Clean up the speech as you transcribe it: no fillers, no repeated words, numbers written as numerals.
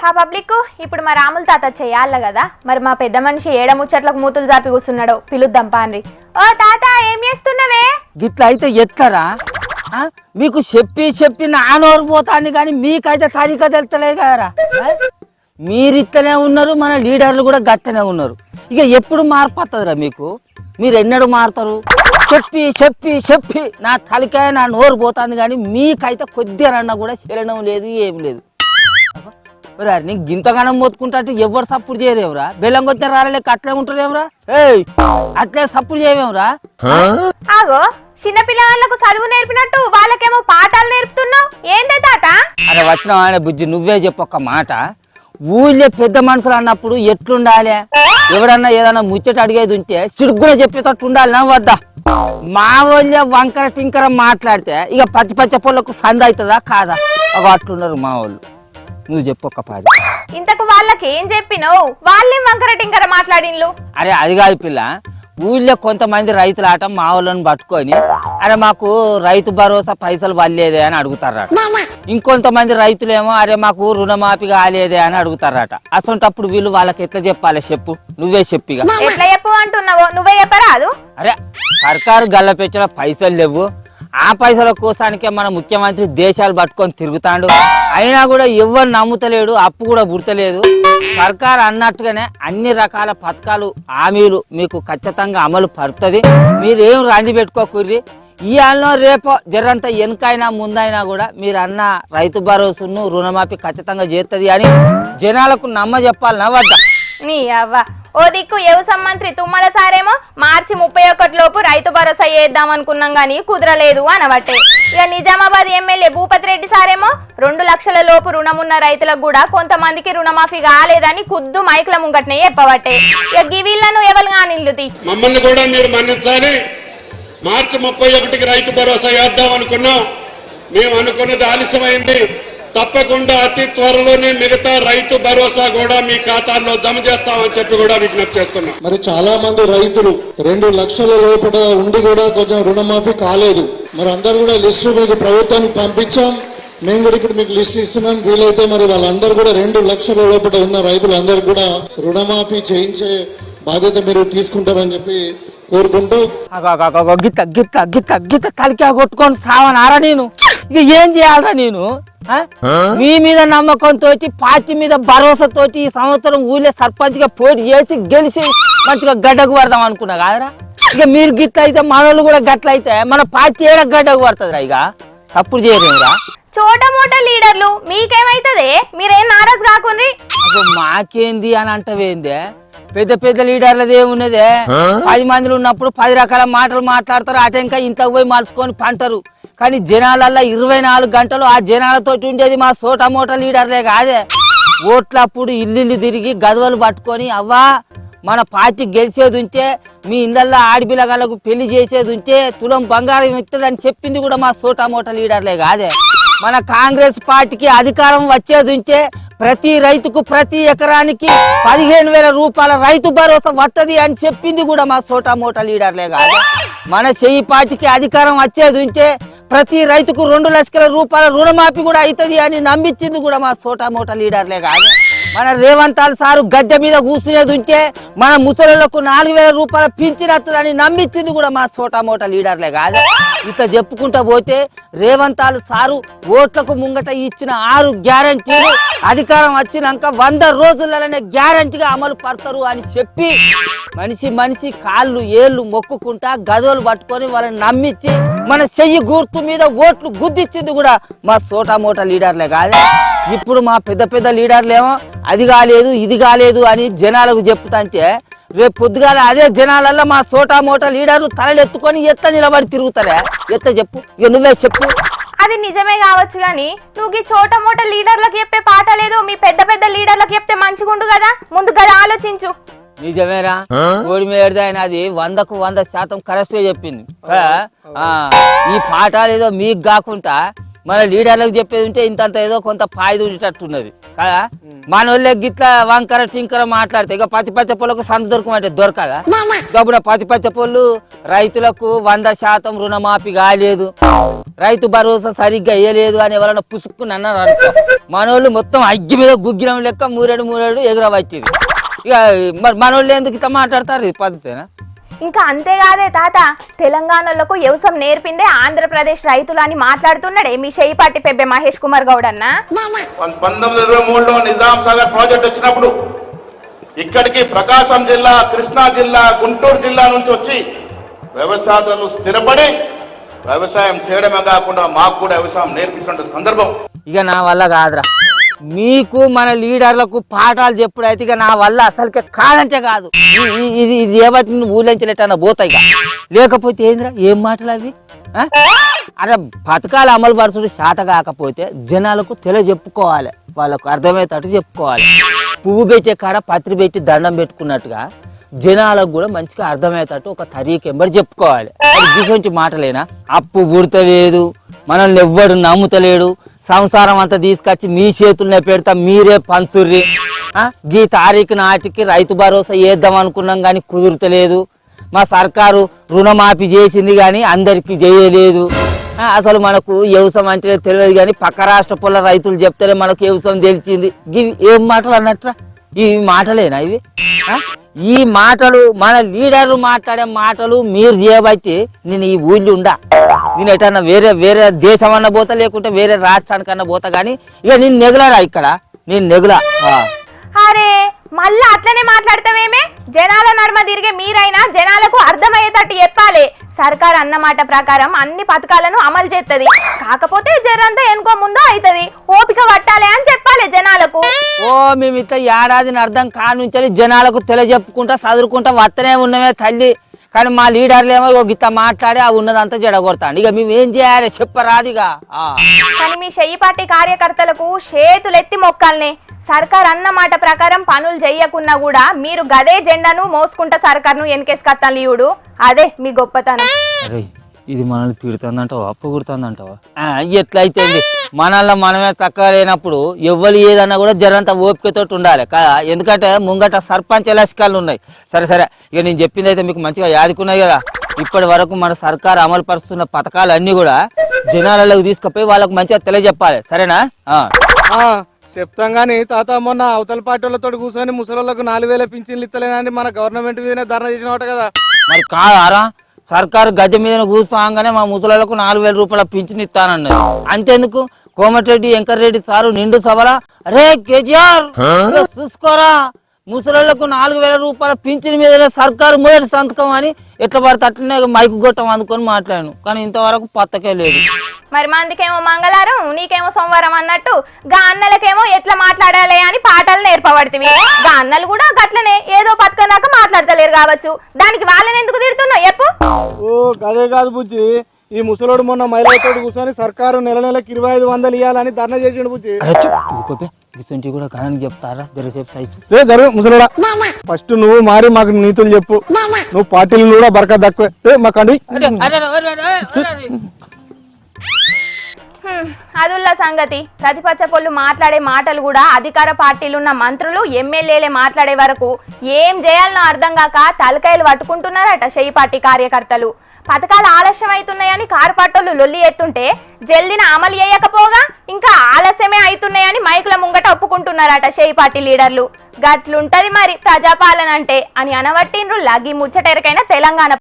హా పబ్లిక్ ఇప్పుడు మా రాముల తాత చెయ్యాల కదా, మరి మా పెద్ద మనిషి ఏడ ముచ్చట్లకు మూతులు జాపి కూర్చున్నాడు, పిలుద్దాం పాన్రి. ఓ తాత ఏం చేస్తున్నావే? గిట్ల అయితే ఎట్లరా? మీకు చెప్పి నానోరు పోతాంది కానీ మీకైతే తరిక తెలుస్తలే కదరా. మీరిత్తనే ఉన్నారు, మన లీడర్లు కూడా గత్తనే ఉన్నారు. ఇక ఎప్పుడు మార్పు వస్తుందిరా మీకు? మీరు ఎన్నడూ మారుతారు? చెప్పి నా తలికాయ నా నోరు పోతుంది కానీ మీకైతే కొద్దిగా కూడా శరణం లేదు, ఏం లేదు. నీకు గింతగానం మొత్తుకుంటా ఎవరు సప్పుడు చేయలేవురా? బెల్లం కొట్టిన రాలేక అట్లే ఉంటారేవురా? అట్లే సప్పుడు చేయమేవురా? ఆగో చిన్నపిల్లలకు చదువు నేర్పినట్టు వాళ్ళకేమో పాఠాలు నేర్పుతున్నావు ఏందే తాత? అరే వచ్చిన ఆయన బుజ్జి నువ్వే చెప్పొక్క మాట. ఊళ్ళో పెద్ద మనుషులు అన్నప్పుడు ఎట్లుండాలి? ఎవడన్నా ఏదన్నా ముచ్చట అడిగేది ఉంటే సిడుగ్గున చెప్పేటట్టు ఉండాలి నా వద్దా? మా వాళ్ళే వంకర టింకర మాట్లాడితే ఇక పచ్చ పొలకు సంద అవుతుందా కాదా? అట్లున్నారు మా వాళ్ళు. నువ్వు చెప్పొక్క పాది. ఇంతకు వాళ్ళకి ఏం చెప్పినావు? వాళ్ళేం వంకర టింకర మాట్లాడిన్లు? అరే అది కాదు పిల్ల, ఊళ్ళో కొంతమంది రైతుల ఆట మా వాళ్ళని పట్టుకొని అరే మాకు రైతు భరోసా పైసలు వల్లేదే అని అడుగుతారట. ఇంకొంతమంది రైతులేమో అరే మాకు రుణమాఫీ కాలేదే అని అడుగుతారట. అసొంటప్పుడు వీళ్ళు వాళ్ళకి ఎట్లా చెప్పాలి చెప్పు? నువ్వే చెప్పిగా. ఎట్లా చెప్పు అంటున్నావు? నువ్వే చెప్పరాదు? అరే సర్కారు గల్ల పెట్టిన పైసలు లేవు, ఆ పైసల కోసానికే మన ముఖ్యమంత్రి దేశాలు పట్టుకొని తిరుగుతాడు. అయినా కూడా ఎవరు నమ్ముతలేడు, అప్పు కూడా పుడతలేదు. సర్కారు అన్నట్టుగానే అన్ని రకాల పథకాలు హామీలు మీకు ఖచ్చితంగా అమలు పడుతుంది. మీరేం రంది పెట్టుకోకుర్రి. ఇవాళ రేపో జరంత వెనకైనా ముందైనా కూడా మీరు అన్న రైతు భరోసాను రుణమాఫీ ఖచ్చితంగా చేస్తుంది అని జనాలకు నమ్మ చెప్పాలనా వద్దా? నీ అవ్వ ఓ దిక్కు వ్యవసాయ మంత్రి తుమ్మల సారేమో మార్చి 31 లోపు రైతు భరోసా చేద్దాం అనుకున్నాం గానీ కుదరలేదు అనబట్టే. ఇక నిజామాబాద్ ఎమ్మెల్యే భూపతి రెడ్డి సారేమో 2 లక్షల లోపు రుణమున్న రైతులకు కూడా కొంతమందికి రుణమాఫీ కాలేదని ఖుద్దు మైకుల ముంగట్నే చెప్పబట్టే. ఇక గివీళ్లను ఎవరు కానిల్లుతి మమ్మల్ని కూడా మీరు మన్నించాలి. మార్చి 31కి రైతు భరోసా చేద్దాం అనుకున్నాం. మేము అనుకున్నది ఆలస్యమైంది. తప్పకుండా అతి త్వరలోనే మిగతా రైతు భరోసా కూడా మీ ఖాతాల్లో జమ చేస్తామని చెప్పి కూడా విజ్ఞప్తి చేస్తున్నాం. మరి చాలా మంది రైతులు 2 లక్షల లోపల ఉండి కూడా కొంచెం రుణమాఫీ కాలేదు. మరి అందరూ కూడా లిస్టు మీకు ప్రభుత్వానికి పంపించాం. మేము కూడా ఇప్పుడు మీకు లిస్ట్ ఇస్తున్నాం. వీలైతే మరి వాళ్ళందరూ కూడా 2 లక్షల లోపల ఉన్న రైతులందరూ కూడా రుణమాఫీ చేయించే బాధ్యత మీరు తీసుకుంటారని చెప్పి కోరుకుంటూ గిత్త తలికా కొట్టుకొని సావనారా నేను? ఇక ఏం చేయాలరా నేను? మీ మీద నమ్మకంతో పార్టీ మీద భరోసాతో ఈ సంవత్సరం ఊళ్ళో సర్పంచ్ గా పోటీ చేసి గెలిచి మంచిగా గడ్డకు పడదాం అనుకున్నా కాదరా. ఇక మీరు గిట్ల అయితే మనోళ్ళు కూడా గట్ల అయితే మన పార్టీ ఏడ గడ్డకు పడుతుందిరా. ఇక తప్పుడు చేయలేమురా. చోట మోట లీడర్లు మీకేమైతుంది? మీరేం నారాజు కాకుండ్రి. మాకేంది అని అంటవేందే? పెద్ద లీడర్లది ఏమున్నదే? 10 మందిలు ఉన్నప్పుడు 10 రకాల మాటలు మాట్లాడతారు. అటెంక ఇంత పోయి మలుచుకొని పంటారు. కానీ జనాలల్లో 24 గంటలు ఆ జనాలతో ఉండేది మా సోట మోట లీడర్లే కాదే. ఓట్లప్పుడు ఇల్లు తిరిగి గదవలు పట్టుకొని అవ్వా మన పార్టీ గెలిచేది ఉంటే మీ ఇళ్ళల్లో ఆడపిల్లగాళ్ళకు పెళ్లి చేసేది ఉంటే తులం బంగారం ఇస్తుందని చెప్పింది కూడా మా సోట మోట లీడర్లే కాదే. మన కాంగ్రెస్ పార్టీకి అధికారం వచ్చేది ఉంటే ప్రతి రైతుకు ప్రతి ఎకరానికి 15,000 రూపాయల రైతు భరోసా వస్తుంది అని చెప్పింది కూడా మా సోటా మోటా లీడర్లే కాదు. మన చెయ్యి పార్టీకి అధికారం వచ్చేది ఉంటే ప్రతి రైతుకు 2 లక్షల రూపాయల రుణమాఫీ కూడా అవుతుంది అని నమ్మించింది కూడా మా సోటా మోటా లీడర్లే కాదు. మన రేవంత్ సారు గడ్డ మీద కూర్చునేది ఉంటే మన ముసలిలకు 4,000 రూపాయల పింఛన్ వస్తుందని నమ్మించింది కూడా మా సోటా మోటా లీడర్లే కాదు. ఇట్లా చెప్పుకుంటా పోతే రేవంత్ సారు ఓట్లకు ముంగట ఇచ్చిన 6 గ్యారంటీలు అధికారం వచ్చినాక 100 రోజులలోనే గ్యారంటీగా అమలు పడతారు అని చెప్పి మనిషి కాళ్ళు ఏళ్ళు మొక్కుకుంటా గదోలు పట్టుకొని వాళ్ళని నమ్మించి మన చెయ్యి గుర్తు మీద ఓట్లు గుద్దిచ్చింది కూడా మా సోటా మోటా లీడర్లే కాదు. ఇప్పుడు మా పెద్ద లీడర్లేమో అది కాలేదు ఇది కాలేదు అని జనాలకు చెప్తాంటే రేపు పొద్దుగాల అదే జనాలల్లో మా సోటా మోటా లీడర్లు తలలు ఎత్తుకొని నిలబడి తిరుగుతారే. చెప్పు, ఇక నువ్వే చెప్పు. అది నిజమే కావచ్చు గాని నువ్వు ఈ చోట మోట లీడర్లకు చెప్పే పాట లేదు, మీ పెద్ద లీడర్లకు చెప్తే మంచిగుండు కదా. ముందు కదా ఆలోచించు. నిజమేరా కోడి మీద అది 100కు 100% కరెక్ట్ గా చెప్పింది. ఈ పాఠాలు ఏదో మీకు కాకుండా మన లీడర్లకు చెప్పేది ఉంటే ఇంతంత ఏదో కొంత ఫాయిదా ఉండేటట్టున్నది కదా. మన వాళ్ళకి గిట్లా వంకర టింకర మాట్లాడితే ఇక పత్తి పొలకు సంత దొరకమంటే దొరకదా. గబున పత్తి పొల్లు రైతులకు 100% రుణమాఫీ కాలేదు, రైతు భరోసా సరిగ్గా వేయలేదు అని ఎవరైనా పుసుక్కుని అన్నారు అనుకో, మన వాళ్ళు మొత్తం అగ్గి మీద గుగ్గిరం లెక్క మూరేడు ఎగురవచ్చింది. ఇక మరి మన వాళ్ళు ఎందుకు ఇట్లా మాట్లాడతారు? ఇది పద్ధతేనా? ఇంకా అంతేకాదే తాత, తెలంగాణలకు వ్యవసాయం నేర్పిందే ఆంధ్రప్రదేశ్ రైతులు అని మాట్లాడుతున్నాడే మీ చేయిపాటి పెబ్బె మహేష్ కుమార్ గౌడ్ అన్న. 1923లో నిజాం సాగర్ ప్రాజెక్ట్ వచ్చినప్పుడు ఇక్కడికి ప్రకాశం జిల్లా, కృష్ణా జిల్లా, గుంటూరు జిల్లా నుంచి వచ్చి వ్యవసాయాలు స్థిరపడి వ్యవసాయం చేయడమే కాకుండా మాకు కూడా వ్యవసాయం నేర్పించిన సందర్భం. ఇక నా వల్ల కాదురా, మీకు మన లీడర్లకు పాఠాలు చెప్పుడైతే ఇక నా వల్ల అసలుకే కాదంటే కాదు. ఇది ఏబట్టి ఊళ్ళంచలేటన్న పోతాయి. లేకపోతే ఏందిరా ఏం మాటలు అవి? అరే పథకాలు అమలు పరచుడు శాత కాకపోతే జనాలకు చెప్పుకోవాలి, వాళ్ళకు అర్థమయ్యేటట్టు చెప్పుకోవాలి. పువ్వు పెట్టే కాడ పత్రి పెట్టి దండం పెట్టుకున్నట్టుగా జనాలకు కూడా మంచిగా అర్థమయ్యేటట్టు ఒక తరీకెంబడి చెప్పుకోవాలి. గిసొంటి మాటలేనా? అప్పు పుడతలేదు, మనల్ని ఎవ్వడు నమ్ముతలేడు, సంసారం అంతా తీసుకొచ్చి మీ చేతుల్నే పెడతా, మీరే పంచుర్రి, గీ తారీఖు నాటికి రైతు భరోసా వేద్దాం అనుకున్నాం కానీ కుదురుతలేదు, మా సర్కారు రుణమాఫీ చేసింది కానీ అందరికీ చేయలేదు, అసలు మనకు వ్యవసాయం అంటే తెలియదు కానీ పక్క రాష్ట్ర పొల రైతులు చెప్తేనే మనకు వ్యవసాయం తెలిసింది. ఇవి ఏం మాటలు అన్నట్రా? ఈ మాటలేనా ఇవి? ఈ మాటలు మన లీడర్లు మాట్లాడే మాటలు మీరు చేయబట్టి నేను ఈ ఊళ్ళో ఉండా, నేను ఎటన్నా వేరే దేశం అన్న పోతా, లేకుంటే వేరే రాష్ట్రానికన్నా పోతా, కానీ ఇక నేను నెగలరా ఇక్కడ, నేను నెగలా. అరే మళ్ళా అట్లనే మాట్లాడతావేమే? జనాల నడుమ తిరిగే మీరైనా జనాలకు అర్థమయ్యేటట్టు చెప్పాలి. సర్కార్ అన్నమాట ప్రకారం అన్ని పథకాలను అమలు చేస్తుంది, కాకపోతే జరంతా ఎనుకో ముందో అవుతుంది, ఓపిక పట్టాలి అని చెప్పాలి జనాలకు. ఓ మేము ఇట్లా ఏడాదిని అర్థం కానుంచి జనాలకు తెలియజెప్పుకుంటా చదువుకుంటా వస్తనే ఉన్నమే తల్లి, కానీ మా లీడర్లు ఏమో గిట్ట మాట్లాడి ఆ ఉన్నదంతా జడగొడతాండి. ఇక మేము ఏం చేయాలి చెప్పరాదిగా. కానీ మీ చెయ్యిపాటి కార్యకర్తలకు చేతులెత్తి మొక్కాలనే. సర్కార్ అన్నమాట ప్రకారం పనులు చెయ్యకున్నా కూడా మీరు గదే జెండాను మోసుకుంటా సర్కార్ను వెనకేసుకత్తాలి ఇవుడు, అదే మీ గొప్పతనం. అరే ఇది మనల్ని తిడుతుందంటావా పొగుడుతుందంటావా? ఎట్లయితే మనల్ని మనమే చక్కగా లేనప్పుడు ఎవ్వరు ఏదన్నా కూడా జరంతా ఓపికతో ఉండాలి కదా, ఎందుకంటే ముంగట సర్పంచ్ ఎలక్కాలు ఉన్నాయి. సరే ఇక నేను చెప్పింది అయితే మీకు మంచిగా యాదుకున్నాయి కదా. ఇప్పటి వరకు మన సర్కారు అమలు పరుస్తున్న పథకాలు అన్ని కూడా జనాలకు తీసుకుపోయి వాళ్ళకు మంచిగా తెలియజెప్పాలి, సరేనా? చెప్తాం గానీ తాత, మొన్న అవతల పార్టీలతో కూర్చొని ముసలోళ్ళకు 4000 పింఛన్లు ఇస్తలేనని మన గవర్నమెంట్ మీదనే ధర్నా చేసినవాట కదా. మరి కాదారా, సర్కారు గద్దె మీద కూర్చోగానే మా ముసలోళ్ళకు 4000 రూపాయల పింఛన్ ఇస్తానన్నది. అంతేందుకు కోమటిరెడ్డి వెంకటరెడ్డి సారు నిండు సభల అరే కేటీఆర్ చూసుకోరా, ముసలోళ్ళకు 4000 రూపాయల పింఛన్ మీద సర్కారు మొదటి సంతకం అని ఎట్లా పడితే అట్లనే మైకు గొట్టం అందుకొని మాట్లాడాను, కానీ ఇంతవరకు పత్తకే లేదు. మరి మందికేమో మంగళవారం, నీకేమో సోమవారం అన్నట్టు గా అన్నలకేమో ఎట్లా మాట్లాడాలి అని పాఠాలు నేర్పబడుతుంది. గా అన్నలు కూడా గట్లనే ఏదో పథకం దాకా మాట్లాడతలేరు కావచ్చు, దానికి వాళ్ళని ఎందుకు తిడుతున్నావు చెప్పు? ఓ గదే కాదు బుజ్జి, ఈ ముసలోడు మొన్న మహిళతో కూర్చొని సర్కారు నెలకు 2500 ఇవ్వాలని ధర్నా చేసిండు బుజ్జి. కూడా కథని చెప్తారా జరసేపు సైజు ముసలోడా, ఫస్ట్ నువ్వు మారి మాకు నీతులు చెప్పు, నువ్వు పార్టీలు కూడా బరక తక్కువే మాకండి. అదుల్లా సంగతి. ప్రతిపక్ష పొల్లు మాట్లాడే మాటలు కూడా అధికార పార్టీలున్న మంత్రులు ఎమ్మెల్యేలే మాట్లాడే వరకు ఏం చేయాలనో అర్థం కాక తలకాయలు పట్టుకుంటున్నారట చెయ్యిపాటి కార్యకర్తలు. పథకాలు ఆలస్యం అవుతున్నాయని కార్పొరేటర్లు లొల్లి ఎత్తుంటే జల్దిన అమలు చేయకపోగా ఇంకా ఆలస్యమే అవుతున్నాయని మైకుల ముంగట ఒప్పుకుంటున్నారట చెయ్యిపాటి లీడర్లు. గట్లుంటది మరి ప్రజాపాలన అంటే అని అనవట్టిండ్రు లగ్గి ముచ్చటెరకైన తెలంగాణ